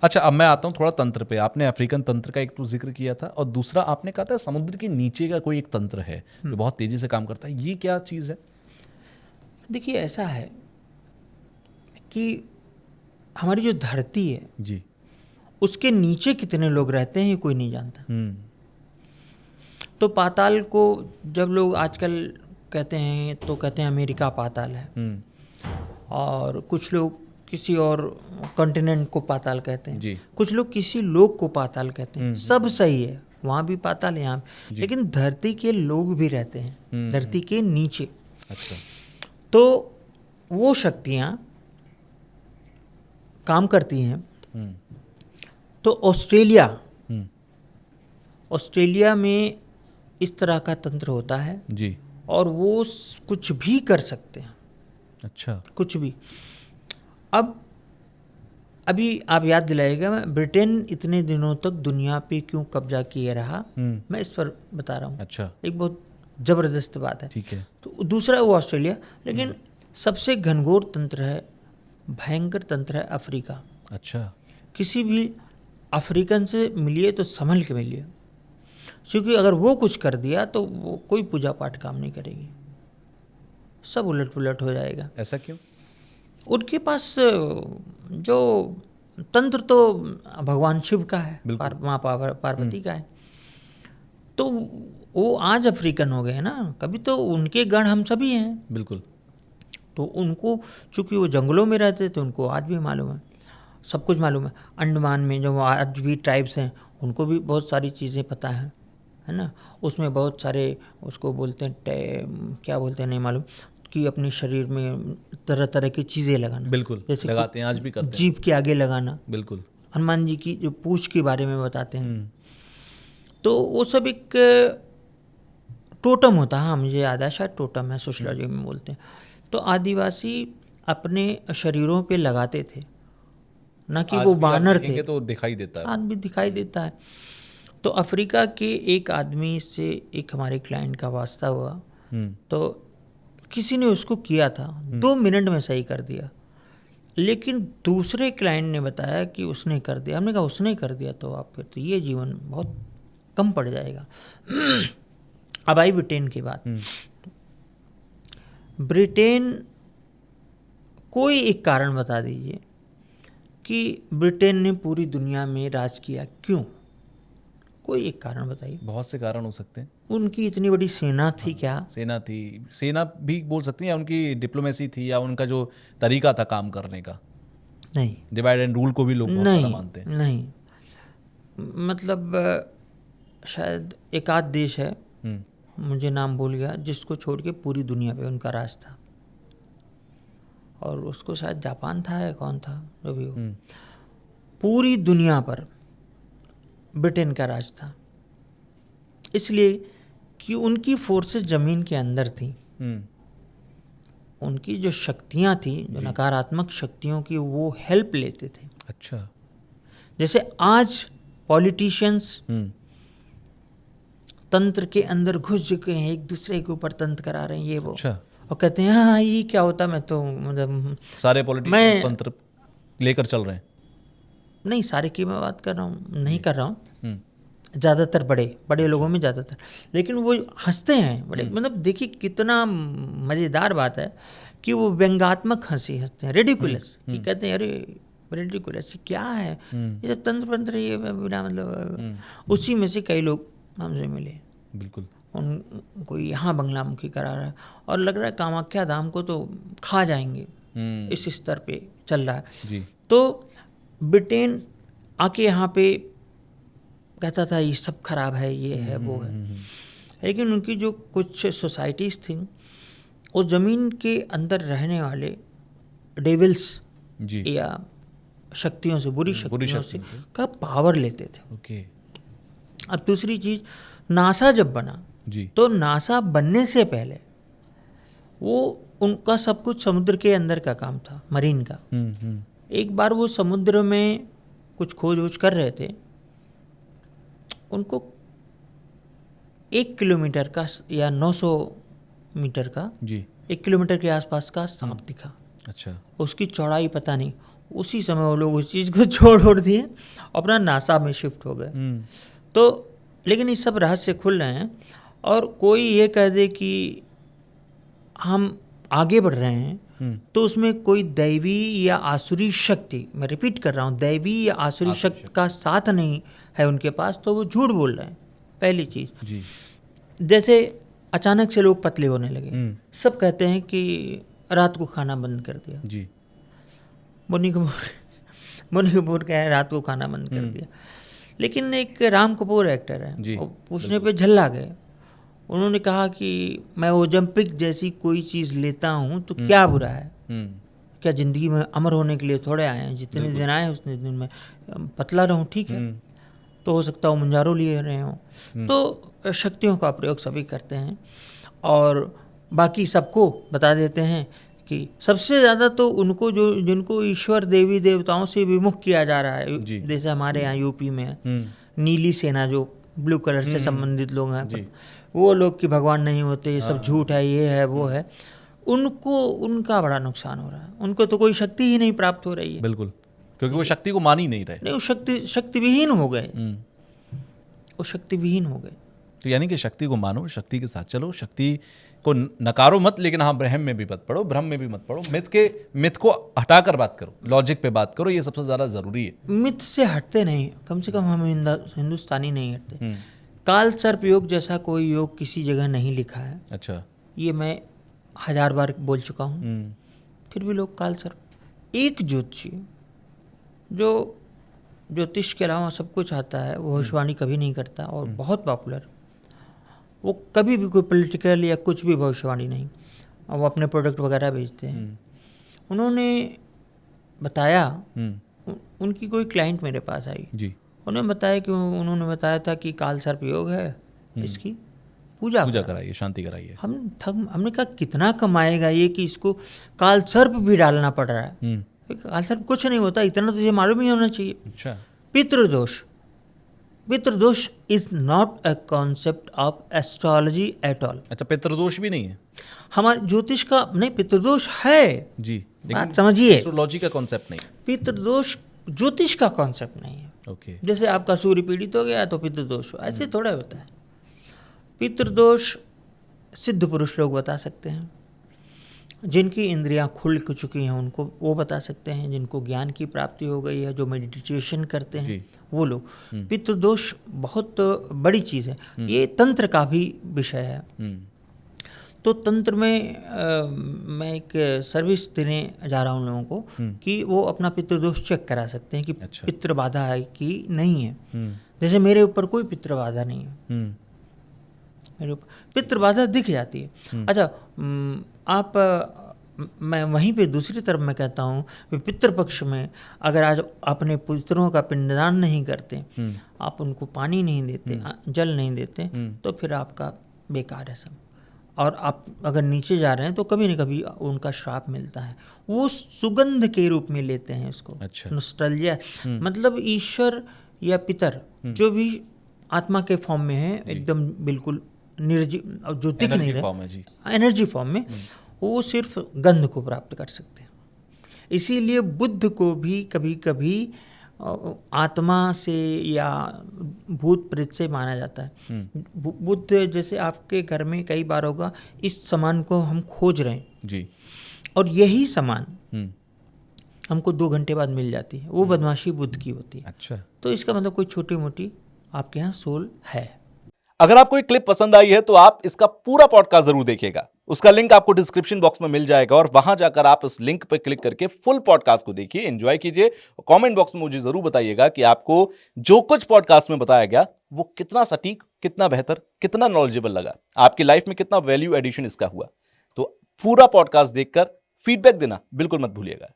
अच्छा, अब मैं आता हूँ थोड़ा तंत्र पे। आपने अफ्रीकन तंत्र का एक तो जिक्र किया था, और दूसरा आपने कहा था समुद्र के नीचे का कोई एक तंत्र है जो बहुत तेजी से काम करता है। ये क्या चीज़ है? देखिए, ऐसा है कि हमारी जो धरती है जी। उसके नीचे कितने लोग रहते हैं ये कोई नहीं जानता। हम्म। तो पाताल को जब लोग आजकल कहते हैं तो कहते हैं अमेरिका पाताल है, और कुछ लोग किसी और कॉन्टिनेंट को पाताल कहते हैं, जी। कुछ लोग किसी लोक को पाताल कहते हैं। सब सही है, वहाँ भी पाताल है, यहाँ भी। जी। लेकिन धरती के लोग भी रहते हैं धरती के नीचे। अच्छा। तो वो शक्तियाँ काम करती हैं। तो ऑस्ट्रेलिया में इस तरह का तंत्र होता है, जी। और वो कुछ भी कर सकते हैं। अच्छा। कुछ भी। अब अभी आप याद दिलाइएगा, मैं ब्रिटेन इतने दिनों तक दुनिया पे क्यों कब्जा किए रहा, मैं इस पर बता रहा हूँ। अच्छा। एक बहुत ज़बरदस्त बात है। ठीक है। तो दूसरा वो ऑस्ट्रेलिया, लेकिन सबसे घनघोर तंत्र है, भयंकर तंत्र है अफ्रीका। अच्छा। किसी भी अफ्रीकन से मिलिए तो संभल के मिलिए, क्योंकि अगर वो कुछ कर दिया तो वो कोई पूजा पाठ काम नहीं करेगी, सब उलट पुलट हो जाएगा। ऐसा क्यों? उनके पास जो तंत्र तो भगवान शिव का है, माँ पार्वती का है। तो वो आज अफ्रीकन हो गए ना, कभी तो उनके गण हम सभी हैं। बिल्कुल। तो उनको, चूंकि वो जंगलों में रहते थे, उनको आज भी मालूम है, सब कुछ मालूम है। अंडमान में जो आज भी ट्राइब्स हैं उनको भी बहुत सारी चीज़ें पता है ना। उसमें बहुत सारे उसको बोलते हैं क्या बोलते हैं नहीं मालूम, कि अपने शरीर में तरह तरह की चीज़ें लगाना। बिल्कुल, जैसे लगाते हैं, आज भी करते हैं। जीभ के आगे लगाना। बिल्कुल। हनुमान जी की जो पूंछ के बारे में बताते हैं। तो वो सब एक टोटम होता है। हाँ, मुझे याद है, शायद टोटम है, सोशलॉजी में बोलते हैं। तो आदिवासी अपने शरीरों पे लगाते थे, ना कि वो बानर थे। तो दिखाई देता है, आज भी दिखाई देता है। तो अफ्रीका के एक आदमी से एक हमारे क्लाइंट का वास्ता हुआ, तो किसी ने उसको किया था, 2 मिनट में सही कर दिया। लेकिन दूसरे क्लाइंट ने बताया कि उसने कर दिया। हमने कहा उसने कर दिया तो आप फिर तो ये जीवन बहुत कम पड़ जाएगा। अब आई ब्रिटेन की बात। ब्रिटेन, कोई एक कारण बता दीजिए कि ब्रिटेन ने पूरी दुनिया में राज किया, क्यों? कोई एक कारण बताइए। बहुत से कारण हो सकते हैं। उनकी इतनी बड़ी सेना थी। क्या सेना थी? सेना भी बोल सकते हैं, या उनकी डिप्लोमेसी थी, या उनका जो तरीका था काम करने का। नहीं, डिवाइड एंड रूल को भी लोग बहुत सारा मानते हैं। नहीं, मतलब शायद एक आध देश है, मुझे नाम भूल गया, जिसको छोड़ के पूरी दुनिया पे उनका राज था। और उसको शायद जापान था या कौन था, जो भी हो, पूरी दुनिया पर ब्रिटेन का राज था। इसलिए कि उनकी फोर्सेस जमीन के अंदर थी। उनकी जो शक्तियां थी, जो नकारात्मक शक्तियों की, वो हेल्प लेते थे। अच्छा। जैसे आज पॉलिटिशियंस तंत्र के अंदर घुस चुके हैं, एक दूसरे के ऊपर तंत्र करा रहे हैं, ये वो। अच्छा। और कहते हैं हाँ ये क्या होता, मैं तो मतलब सारे पॉलिटिशियंस तंत्र लेकर चल रहे हैं। नहीं, सारे की मैं बात कर रहा हूँ, नहीं कर रहा हूँ, ज़्यादातर बड़े लोगों में ज़्यादातर। लेकिन वो हंसते हैं बड़े, मतलब देखिए कितना मज़ेदार बात है कि वो व्यंग्यात्मक हंसी हंसते हैं, रेडिकुलस, कि कहते हैं अरे रेडिकुलस क्या है ये सब तंत्र पंत्र, ये बिना मतलब। उसी में से कई लोग हमसे मिले। बिल्कुल। उनको यहाँ बंगलामुखी करा रहा है, और लग रहा है कामाख्या धाम को तो खा जाएंगे, इस स्तर पे चल रहा है जी। तो ब्रिटेन आके यहाँ पे कहता था ये सब खराब है, ये है, वो है। लेकिन उनकी जो कुछ सोसाइटीज़ थी, उस ज़मीन के अंदर रहने वाले डेविल्स या शक्तियों से, बुरी शक्तियों से का पावर लेते थे। ओके। अब दूसरी चीज़, नासा जब बना तो नासा बनने से पहले वो उनका सब कुछ समुद्र के अंदर का काम था, मरीन का। एक बार वो समुद्र में कुछ खोज वोज कर रहे थे, उनको 1 किलोमीटर का या 900 मीटर का, 1 किलोमीटर के आसपास का सांप दिखा। अच्छा। उसकी चौड़ाई पता नहीं, उसी समय वो लोग उस चीज़ को छोड़ दिए, अपना नासा में शिफ्ट हो गए। तो लेकिन ये सब रहस्य खुल रहे हैं, और कोई ये कह दे कि हम आगे बढ़ रहे हैं तो उसमें कोई दैवी या आसुरी शक्ति, मैं रिपीट कर रहा हूँ, दैवी या आसुरी शक्ति का साथ नहीं है उनके पास, तो वो झूठ बोल रहे हैं। पहली चीज़ जी। जैसे अचानक से लोग पतले होने लगे, सब कहते हैं कि रात को खाना बंद कर दिया। जी। बोनी कपूर कह रात को खाना बंद कर दिया, लेकिन एक राम कपूर एक्टर है, जी, वो पूछने पे झल्ला गए। उन्होंने कहा कि मैं ओलंपिक जैसी कोई चीज़ लेता हूँ तो क्या बुरा है, क्या ज़िंदगी में अमर होने के लिए थोड़े आए हैं, जितने दिन आए हैं उतने दिन में पतला रहूँ, ठीक है। तो हो सकता है वो मुंजारो लिए रहे हों। तो शक्तियों का प्रयोग सभी करते हैं, और बाकी सबको बता देते हैं कि सबसे ज़्यादा तो उनको जिनको ईश्वर देवी देवताओं से विमुख किया जा रहा है, जैसे हमारे यहाँ यूपी में है नीली सेना, जो ब्लू कलर से संबंधित लोग हैं, वो लोग कि भगवान नहीं होते, ये सब झूठ है, ये है वो है, उनका बड़ा नुकसान हो रहा है। उनको तो कोई शक्ति ही नहीं प्राप्त हो रही है। बिल्कुल, क्योंकि वो शक्ति को मान ही नहीं रहे। नहीं, वो शक्ति विहीन हो गए, वो शक्ति विहीन हो गए। तो यानी कि शक्ति को मानो, शक्ति के साथ चलो, शक्ति को नकारो मत, लेकिन हाँ ब्रह्म में भी मत पड़ो, भ्रम में भी मत पड़ो। मिथ को हटाकर बात करो, लॉजिक पे बात करो, ये सबसे ज़्यादा ज़रूरी है। मिथ से हटते नहीं, कम से कम हम हिंदुस्तानी नहीं हटते। काल सर्प योग जैसा कोई योग किसी जगह नहीं लिखा है। अच्छा। ये मैं 1000 बार बोल चुका हूँ, फिर भी लोग काल सर्प। एक ज्योतिषी जो ज्योतिष के अलावा सब कुछ आता है, वो भविष्यवाणी कभी नहीं करता, और बहुत पॉपुलर, वो कभी भी कोई पॉलिटिकल या कुछ भी भविष्यवाणी नहीं, और वो अपने प्रोडक्ट वगैरह बेचते हैं। उन्होंने बताया, उनकी कोई क्लाइंट मेरे पास आई जी, उन्होंने बताया था कि काल सर्प योग है, इसकी पूजा कराइए, शांति कराइए। हमने कहा कितना कमाएगा ये कि इसको काल सर्प भी डालना पड़ रहा है। काल सर्प कुछ नहीं होता, इतना तो ये मालूम ही होना चाहिए। अच्छा। पितृदोष is not a concept of astrology at all. अच्छा, पितृदोष भी नहीं है हमारे ज्योतिष का? नहीं, पितृदोष है जी, बात समझिए, एस्ट्रोलॉजी का कॉन्सेप्ट नहीं। पितृदोष ज्योतिष का कॉन्सेप्ट नहीं है। ओके। जैसे आपका सूर्य पीड़ित हो गया तो पितृदोष, ऐसे थोड़ा होता है। पितृदोष सिद्ध पुरुष लोग बता सकते हैं, जिनकी इंद्रियां खुल चुकी हैं उनको वो बता सकते हैं, जिनको ज्ञान की प्राप्ति हो गई है, जो मेडिटेशन करते हैं वो लोग। पितृदोष बहुत बड़ी चीज़ है, ये तंत्र का भी विषय है। तो तंत्र में मैं एक सर्विस देने जा रहा हूँ लोगों को कि वो अपना पितृदोष चेक करा सकते हैं कि पितृ बाधा है कि नहीं है। जैसे मेरे ऊपर कोई पितृ बाधा नहीं है, मेरे ऊपर पितृ बाधा दिख जाती है। अच्छा, आप मैं वहीं पे दूसरी तरफ मैं कहता हूँ पितृपक्ष में अगर आज अपने पितरों का पिंडदान नहीं करते, आप उनको पानी नहीं देते, जल नहीं देते, तो फिर आपका बेकार है सब। और आप अगर नीचे जा रहे हैं तो कभी न कभी उनका श्राप मिलता है, वो सुगंध के रूप में लेते हैं इसको। अच्छा। नॉस्टैल्जिया, मतलब ईश्वर या पितर जो भी आत्मा के फॉर्म में है, एकदम बिल्कुल निर्जीव, जो दिख नहीं रहे, एनर्जी फॉर्म में, वो सिर्फ गंध को प्राप्त कर सकते हैं। इसीलिए बुद्ध को भी कभी कभी आत्मा से या भूत प्रेत से माना जाता है। बुद्ध जैसे आपके घर में कई बार होगा, इस सामान को हम खोज रहे हैं जी, और यही सामान हमको 2 घंटे बाद मिल जाती है, वो बदमाशी बुद्ध की होती है। अच्छा। तो इसका मतलब कोई छोटी मोटी आपके यहाँ सोल है। अगर आपको एक क्लिप पसंद आई है तो आप इसका पूरा पॉडकास्ट जरूर देखिएगा। उसका लिंक आपको डिस्क्रिप्शन बॉक्स में मिल जाएगा, और वहां जाकर आप उस लिंक पर क्लिक करके फुल पॉडकास्ट को देखिए, एंजॉय कीजिए। कमेंट बॉक्स में मुझे जरूर बताइएगा कि आपको जो कुछ पॉडकास्ट में बताया गया वो कितना सटीक, कितना बेहतर, कितना नॉलेजेबल लगा, आपकी लाइफ में कितना वैल्यू एडिशन इसका हुआ। तो पूरा पॉडकास्ट देखकर फीडबैक देना बिल्कुल मत भूलिएगा।